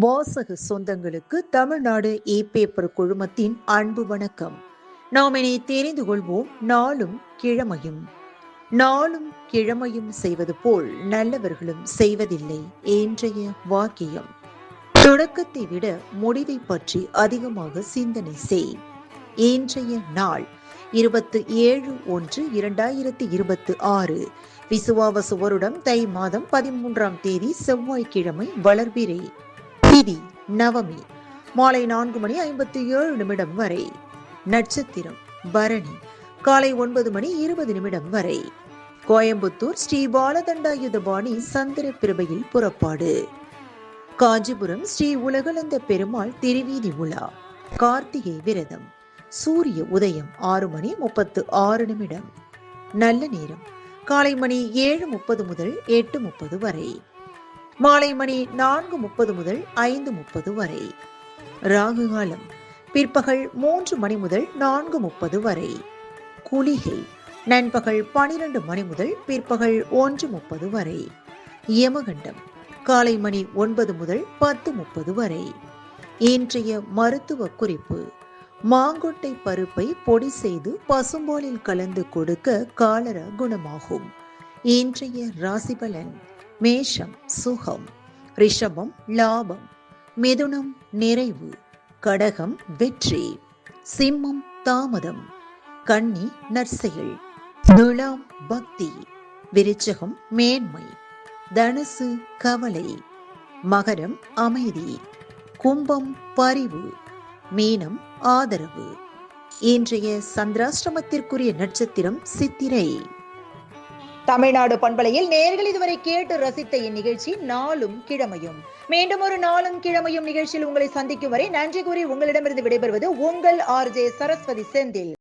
வாசக சொந்தங்களுக்கு தமிழ்நாடு பேப்பர் குழுமத்தின் அன்பு வணக்கம். நாம் இனி தெரிந்து கொள்வோம். நாளும் கிழமையும் செய்வது போல் நல்லவர்களும் செய்வதில்லை இன்றைய வாக்கியம். தொடக்கத்தை விட முடிவை பற்றி அதிகமாக சிந்தனை செய். இன்றைய நாள் 27/1/2026 விசுவாவசு வருடம் தை மாதம் 13ஆம் தேதி செவ்வாய்க்கிழமை. வளர்பிறை திதி நவமி. மாலை 4:57 வரை. நட்சத்திரம் பரணி. காலை 9:20 வரை. கோயம்புத்தூர் ஸ்ரீ பாலதண்டாயுதபாணி சந்திர பிரபையில் புறப்பாடு. காஞ்சிபுரம் ஸ்ரீ உலகளந்த பெருமாள் திருவீதி உலா. கார்த்திகை விரதம். சூரிய உதயம் 6:36. நல்ல நேரம் காலை மணி 7:30 முதல் 8:30 வரை. மாலை மணி 4:30 முதல் 5:30 வரை. ராகு காலம் பிற்பகல் 3 மணி முதல் 4:30 வரை. குளிகை நண்பகல் 12 மணி முதல் பிற்பகல் 1:30 வரை. யமகண்டம் காலை மணி 9 முதல் 10:30 வரை. இன்றைய மருத்துவ குறிப்பு: மாங்கொட்டை பருப்பை பொடி செய்து பசும்பாலில் கலந்து கொடுக்க காலரா குணமாகும். இன்றைய ராசிபலன்: மேஷம் சுகம், ரிஷபம் லாபம், மிதுனம் நிறைவு, கடகம் வெற்றி, சிம்மம் தாமதம், கன்னி நற்செயல், துலாம் பக்தி, விருச்சகம் மேன்மை, தனுசு கவலை, மகரம் அமைதி, கும்பம் பரிவு, மீனம் ஆதரவு. இன்றைய சந்திராஷ்டமத்திற்குரிய நட்சத்திரம் சித்திரை. தமிழ்நாடு பண்பலையில் நேயர்கள் இதுவரை கேட்டு ரசித்த இந்நிகழ்ச்சி நாளும் கிழமையும். மீண்டும் ஒரு நாளும் கிழமையும் நிகழ்ச்சியில் உங்களை சந்திக்கும் வரை நன்றி கூறி உங்களிடமிருந்து விடைபெறுவது உங்கள் RJ சரஸ்வதி செந்தில்.